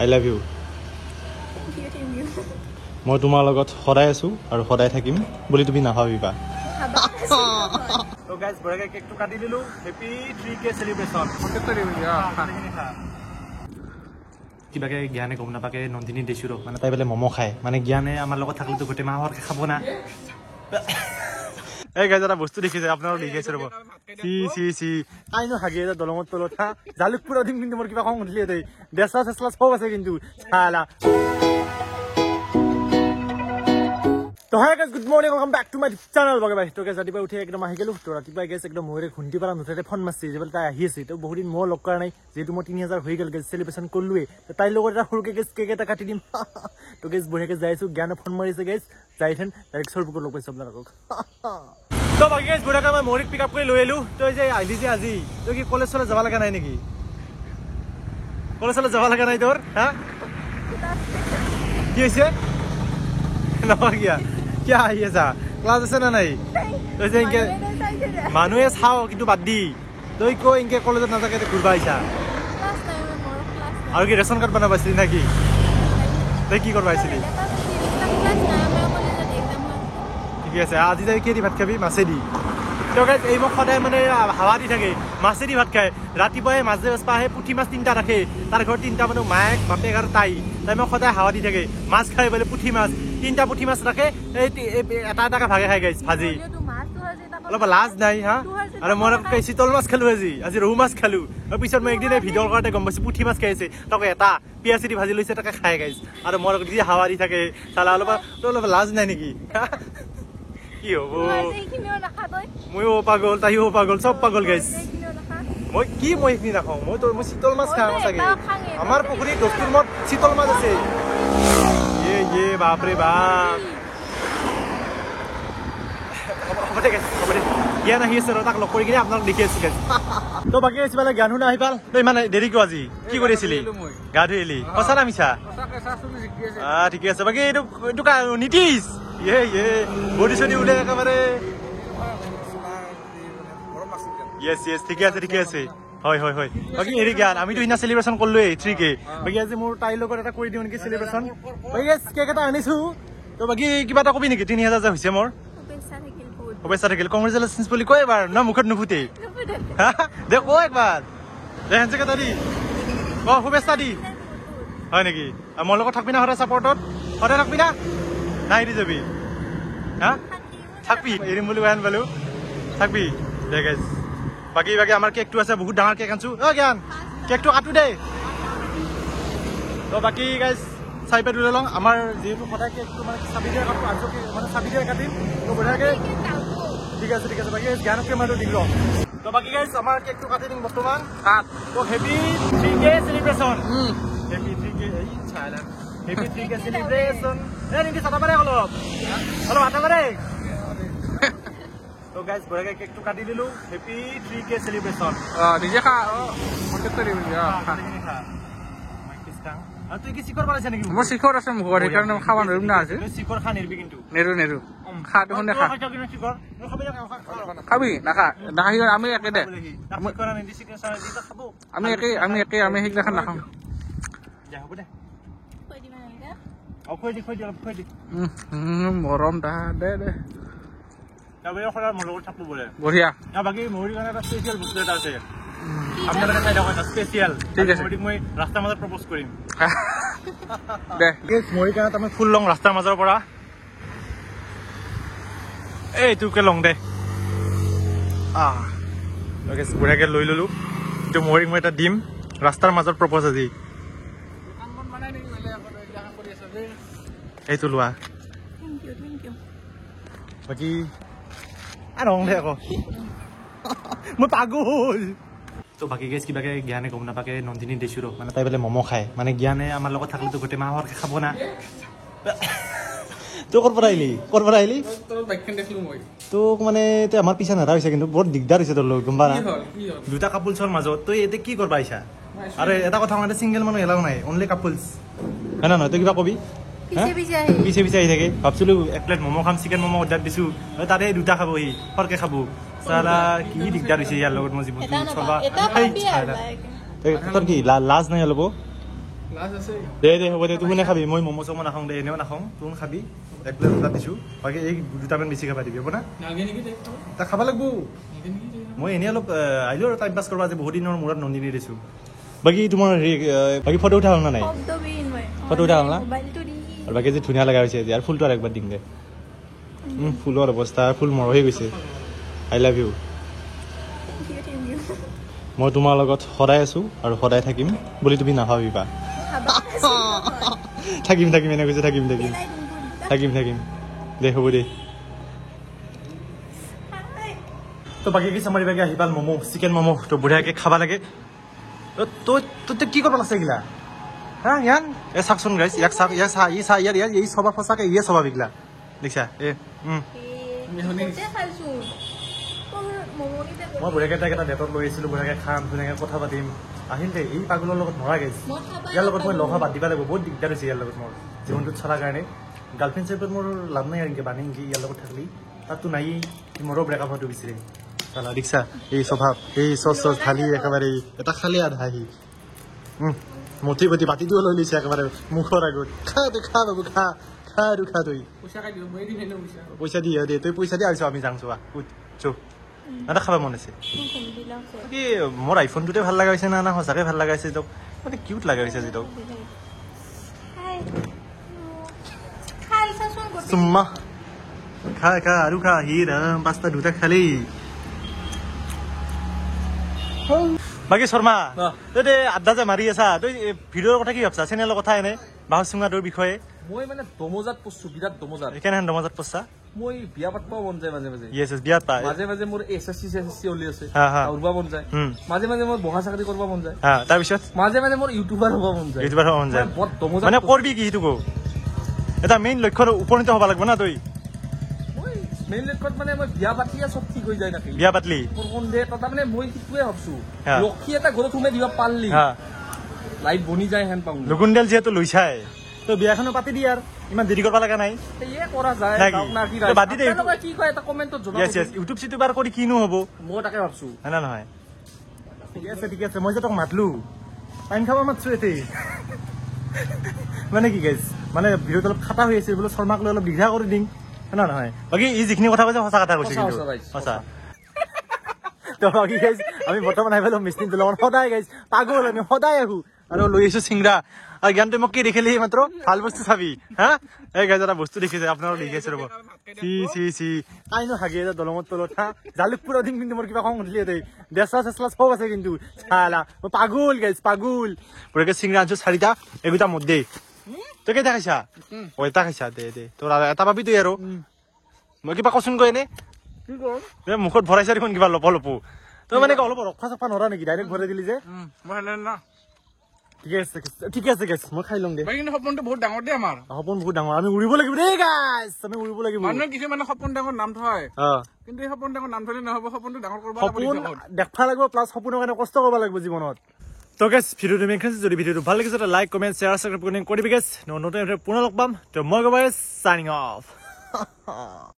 I love you মই তোমাৰ লগত সদায় আছো আৰু সদায় থাকিম বুলি তুমি নাভাবিবা তো গাইস বড়াকে কেকটো কাটি দিলো হ্যাপি 3K সেলিব্রেশন কিবাকে জ্ঞানে গম নাপাকে নন্দিনী দেশুৰ মানে তাই বোলে মম খায় মানে জ্ঞানে আমাৰ লগত থাকিলেতো গোটেই মাহৰ খাব না এই গাইস এটা বস্তু দেখিছে আপোনাৰো দেখিছে ৰব সি আইনো হাগে দলঙৰ তলত জালুকপুৰা দিম কিন্তু মোৰ কিবা খং উঠিলে তই দেশা চেছলা সব আছে কিন্তু ছালা তো hi guys good morning welcome back to my channel বগে ভাই তো গাইস ৰাতিপুৱা উঠি একদম আহি গেলো তো ৰাতিপুৱা গাইস একদম মোৰে খুন্তি পাৰা নুঠাতে ফোন মাৰছি যে তাই আহি আছে তো বহুত দিন মই লগ কৰা নাই যেহেতু মই 3000 হৈ গেল গাইস সেলিব্ৰেশন কৰলুৱে তো তাইৰ লগত এটা সৰুকে গাইস কেক এটা কাটি দিম তো গাইস বঢ়িয়াকে যাইছো জ্ঞানে ফোন মাৰিছে গাইস যাইথেন ডাইৰেক্ট সৰপুক লগ পাইছো আপোনালোকক তো বাকি গাইস বঢ়িয়াকে মই মৰিক পিক আপ কৰি লৈ আহিলো তো যে আহিলি যে আজি তো কি কলেজ চলে যাব লাগা নাই নেকি কলেজ চলে যাব লাগা নাই তোৰ হা কি হৈছে নহয় কিয়া क्या है ऐसा क्लास আছে না নাই তো যে ইনকে মানুহে চাও কিন্তু বাদ দি তই কো ইনকে কলেজত না থাকে ঘুরবা আইছা ক্লাস টাইমে মোৰ ক্লাস আৰু কি ৰেশন কাৰ্ড বনাবাছিলি নাকি তই কি কৰবা আইছিলি ঠিক আছে আজি যাই কি দি ভাত খাবি মাছে দি তো গাইস এই মোক সদায় মানে হাৱা দি থাকে মাছে দি ভাত খায় ৰাতিপুৱাই মাছ পাহে পুঠি মাছ তিনটা ৰাখে তাৰ ঘৰত তিনটা মানে মায়েক বাপেক আৰু তাই মোক সদায় হাৱা দি থাকে মাছ খাই বলে পুঠি মাছ তিনটা পুঠি মাছ ৰাখে এটা এটাকে ভাগে খাই গাইছ ভাজি অলপ লাজ নাই হা আৰু মই চিতল মাছ খালো আজি ৰৌ মাছ খালো আৰু পিছত মই একদিন ভিডিঅ'ৰ কাৰণে গম পাইছো পুঠি মাছ খাইছে তাকে এটা পিয়াজ দি ভাজি লৈছে তাকে খাই গাইছ আৰু মই যদি হাৱা দি থাকে চালা অলপ লাজ নাই নেকি কি হ'ব ময়ো পাগল তাইও পাগল চব পাগল গাইছ মই এইখিনি নাখাওঁ মই চিতল মাছ খাওঁ চাগে আমাৰ পুখুৰীত দস্তুৰ মত চিতল মাছ আছে ये बाप रे बाप জ্ঞান আহি আছে তাক লগ কৰি কিনে আপোনাক দেখি আছো তো বাকী আছে মানে জ্ঞান শুনা আহি পাল তই ইমান দেৰি কিয় আজি কি কৰি আছিলি গা ধুই এলি সঁচা না মিছা ঠিকে আছে বাকী এইটো নীতিশ বডি উঠে একেবাৰে য়েছ ঠিকে আছে হয় বাকি হেৰি জ্ঞান আমিতো ইনা সেলিব্ৰেশন কৰলোই 3K বাকি আজি মোৰ তাইৰ লগত এটা কৰি দিও নেকি সেলিব্রেশন বাকি কেক এটা আনিছো তো বাকি কিবা এটা কবি নেকি 3000 যা হৈছে মোৰ শুভেচ্ছা থাকিল কংগ্ৰেচুলেশনস বুলি কয় এবাৰ না মুখত নুফুটে দে কো একবাৰ দে হেনছে কথা দি শুভেচ্ছা দি হয় নেকি মোৰ লগত থাকবি না সদায় সাপোৰ্টত সদায় থাকবি না নাই দি যাবি হা থাকবি এৰিম বুলি গান বলো থাকবি দে গাইস বাকি আমাৰ কেকটো আছে বহুত ডাঙৰ কেক আনছো জ্ঞান কেকটো কাটো দে তো বাকি গাইস চাইপে দুলে লং আমাৰ যেহেতু সদায় কেকটো মানে সাবিদেৰ কাটো আজো মানে সাবিদেৰ কাটিম তো বঢ়িয়াকে ঠিক আছে বাকি জ্ঞানকে মাৰো দিল তো বাকি গাইস আমাৰ কেকটো কাটি দিম বৰ্তমান কাট তো happy 3K celebration happy 3K এই চাইলা হ্যাপি 3K সেলিব্রেশন নিকি সাতা পারে অলপ আটা পারে তো গাইস বড়াকে কেকটো কাটি দিলো হ্যাপি 3K সেলিব্রেশন নিজে খা কন্টেক্ট কৰি খা মই কিস্তা আৰু তুই কি শিখৰ পালাছ নেকি মই শিখৰ আছে মোৰ ঘৰ কাৰণে খাবা নৰিম না আছে শিখৰ খা নিৰবি কিন্তু নেৰু খা তো নে খা খাবি না খা আমি একে দে আমি কৰা নিদি শিখৰ সাৰা দিটা খাবো আমি একে হেগলা খান নাখাও যা হ'ব দে কৈ দিবা না কৈ দি মৰম দে তবে খৰা মোৰ লগত থাকব বলে বঢ়িয়া বাকি মোৰি কাৰণে এটা স্পেশাল বস্তু এটা আছে আপোনালোকে চাই দেখো এটা স্পেশাল ঠিক আছে মই ৰাস্তাৰ মাজত প্ৰপ'জ কৰিম দে মোৰি কাৰণে তুমি ফুল লং ৰাস্তাৰ মাজৰ পৰা এই তুকে লং দে ওকে বুঢ়াকে লৈ ললো তো মোৰি মই এটা দিম ৰাস্তাৰ মাজত প্ৰপ'জ আজি কামখন মানে নেকি মেলে আকৌ জাগা কৰি আছে যে এইটো লোৱা থ্যাংক ইউ বাকি ৰং দে আকৌ মই পাগল তো বাকি গাইস কিবাকে জ্ঞানে গম নাপাকে নন্দিনী দেশুৰ মানে তাই বোলে মম খায় মানে জ্ঞানে আমাৰ লগত থাকিলেতো গোটেই মাহৰ খাব না তো ক'ৰ পৰা আহিলি তোৰ বাইকখন দেখলো মই তোক মানে তে আমাৰ পিছা নাৰা হৈছে কিন্তু বৰ দিগদাৰ হৈছে তোৰ লগত গম পাৰা দুটা কাপলছৰ মাজত তই এতে কি কৰবা আহিছা আৰু এটা কথা মানে সিঙ্গেল মানুহ এলাও নাই অনলি কাপলছ না তই কিবা কবি পিছে আহি থাকে ভাবছিলো এক প্লেট মম খাম চিকেন মম অৰ্ডাৰ দিছো তাতে দুটা খাব সি সৰকে খাব সালা কি দিগদাৰ হৈছে ইয়াৰ লগত মই জীৱনটো চলবা তোৰ কি লাজ নাই অলপ দে হ'ব দে তুমি নাখাবি মই ম'ম' চম' নাখাওঁ দে এনেও নাখাওঁ তুমি খাবি এক প্লেট দুটা দিছোঁ বাকী এই দুটামান বেছি খাবা দিবি হ'ব না তাক খাব লাগিব মই এনেই অলপ আহিলোঁ আৰু টাইম পাছ কৰিব আজি বহুত দিনৰ মূৰত নন্দিনী দিছোঁ বাকী তোমাৰ হেৰি বাকী ফটো উঠা হ'ল না নাই ফটো উঠা হ'ল না আৰু বাকী যে ধুনীয়া লগা হৈছে আজি আৰু ফুলটো আৰু একবাৰ দিম দে ফুলৰ অৱস্থা ফুল মৰ হৈ গৈছে আই লাভ ইউ মই তোমাৰ লগত সদায় আছোঁ আৰু সদায় থাকিম বুলি তুমি নাভাবিবা থাকিম এনে কৈছে থাকিম দে হ'ব দে তো বাকী কি চামাৰি বাকী আহি পাল ম'ম' চিকেন ম'ম' তো বঢ়িয়াকৈ খাব লাগে তই কি কৰিব লাগছে এইগিলা হা ইয়ান এ চাকচোন গাইছ ইয়াক ইয়াৰ এই স্বভাৱ সঁচাকৈ ইয়ে স্বভাৱ এইগিলা দেখিছা মই বঢ়িয়াকৈ তাইক এটা ডেটত লৈ আহিছিলোঁ বঢ়িয়াকৈ খাম ধুনীয়াকৈ কথা পাতিম আহিল দে এই পাগলৰ লগত নৰা গাইছে ইয়াৰ লগত মই লহা বাদ দিব লাগিব বহুত দিগদাৰ হৈছে ইয়াৰ লগত মোৰ জীৱনটোত চলাৰ কাৰণে গাৰ্লফ্ৰেণ্ড চাইপত মোৰ লাভ নাই আৰু বান্ধি নেকি ইয়াৰ লগত থাকলি তাততো নায়েই মোৰো ব্ৰেকআপ হোৱাটো বিচাৰে চালা দেখিছা এই স্বভাৱ এই চচ ঢালি একেবাৰে এটা খালে আধা আহি মঠি পতি বাতিটো লৈ লৈছে একেবাৰে মুখৰ আগত খা তই খা বাবু খা আৰু খা তই পইচা দি দে তই পইচা দি আহিছ আমি যাংছো চৌ এটা খাব মন আছে কি মোৰ আইফোনটোতে ভাল লগা হৈছে না সঁচাকৈ ভাল লগা হৈছে তোক মানে কিউট লগা হৈছে আজি তোক চুম্মা খা আৰু খা ৰাম পাঁচটা দুটা খালি বাকী শৰ্মা তই আড্ডা যে মাৰি আছা তই ভিডিঅ'ৰ কথা কি ভাবছা চেনেলৰ কথা এনে বাহু চুঙাটোৰ বিষয়ে মই মানে দমজাত পছছো বিৰাট দমজাত কেনেহেন দমজাত পছছা মই বিয়া পাতব মন যায় মাজে বিয়াত পায় মাজে মোৰ এছএছচি ওলি আছে উৰব মন যায় মাজে মোৰ বহা চাকৰি কৰিব মন যায় তাৰপিছত মাজে মোৰ ইউটিউবাৰ হ'ব মন যায় বৰ দমজাত মানে কৰবি কি সেইটো এটা মেইন লক্ষ্যত উপনীত হ'ব লাগিব না তই মেইন লক্ষ্যত মানে মই বিয়া পাতিয়ে চব ঠিক হৈ যায় নাকি বিয়া পাতলি মোৰ সন্দেহ এটা মানে মই সেইটোৱে ভাবছো লক্ষী এটা ঘৰত সোমাই দিব পাৰলি লাইফ বনি যায় হেন পাওঁ লগুণডাল যিহেতু লৈছাই তো বিয়াখনো পাতি দি আৰু ইমান দেৰি কৰিব লগা নাই কৰা যায় কি কয় এটা কমেণ্টত জনাব ইউটিউব চিউটিউবাৰ কৰি কিনো হ'ব মই তাকে ভাবছো হয় না নহয় ঠিক আছে মই যে তোক মাতলো টাইম খাব মাতছো এতে মানে কি গাইছ মানে ভিডিঅ'টো অলপ খাটা হৈ আছে বোলো শৰ্মাক লৈ অলপ দীঘা কৰি দিম হয় না নহয় বাকী ই যিখিনি কথা কৈছে সঁচা কথা কৈছে কিন্তু সঁচা তো বাকী গাইছ আমি বৰ্তমান আহি পেলাম মিষ্টিনটোৰ লগত সদায় গাইছ পাগল আমি সদায় আহো আৰু লৈ আহিছো চিংৰা আৰু জ্ঞান তই মোক কি দেখিলি মাত্ৰ ভাল বস্তু চাবি হা এই গাইজ এটা বস্তু দেখিছে আপোনাৰো দেখিছে ৰ'ব চি আইনো হাগি এটা দলঙৰ তলত হা জালুকপুৰ দিম কিন্তু মোৰ কিবা খং উঠিলি তই দেচলা চেচলা চব আছে কিন্তু চালা মই পাগল গাইজ পাগল পুৰাকে চিংৰা আনছো 4টা এগুটা মত দে তই কেইটা খাইছা এটা খাইছা দে তোৰ এটা পাবি তই আৰু মই কিবা কচোন কৈ এনে মুখত ভৰাইছা দেখোন কিবা লপ তই মানে অলপ ৰখা চফা নৰা নেকি ডাইৰেক্ট ভৰাই দিলি যে ঠিক আছে গাইছ মই খাই লওঁ দে সপোনটো বহুত ডাঙৰ দেই আমাৰ সপোন বহুত ডাঙৰ আমি উৰিব লাগিব দেই গাইছ আমি উৰিব লাগিব মানুহে কিছুমানে সপোন ডাঙৰ নাম থয় কিন্তু এই সপোন ডাঙৰ নাম থলে নহ'ব সপোনটো ডাঙৰ কৰিব সপোন দেখা লাগিব প্লাছ সপোনৰ কাৰণে কষ্ট কৰিব লাগিব জীৱনত তো গাইছ ভিডিঅ'টো তুমি যদি ভিডিঅ'টো ভাল লাগিছে লাইক কমেণ্ট শ্বেয়াৰ ছাবস্ক্ৰাইব কৰিবি গাইছ নতুন পুনৰ লগ পাম তো মই গৈ চাইনিং অফ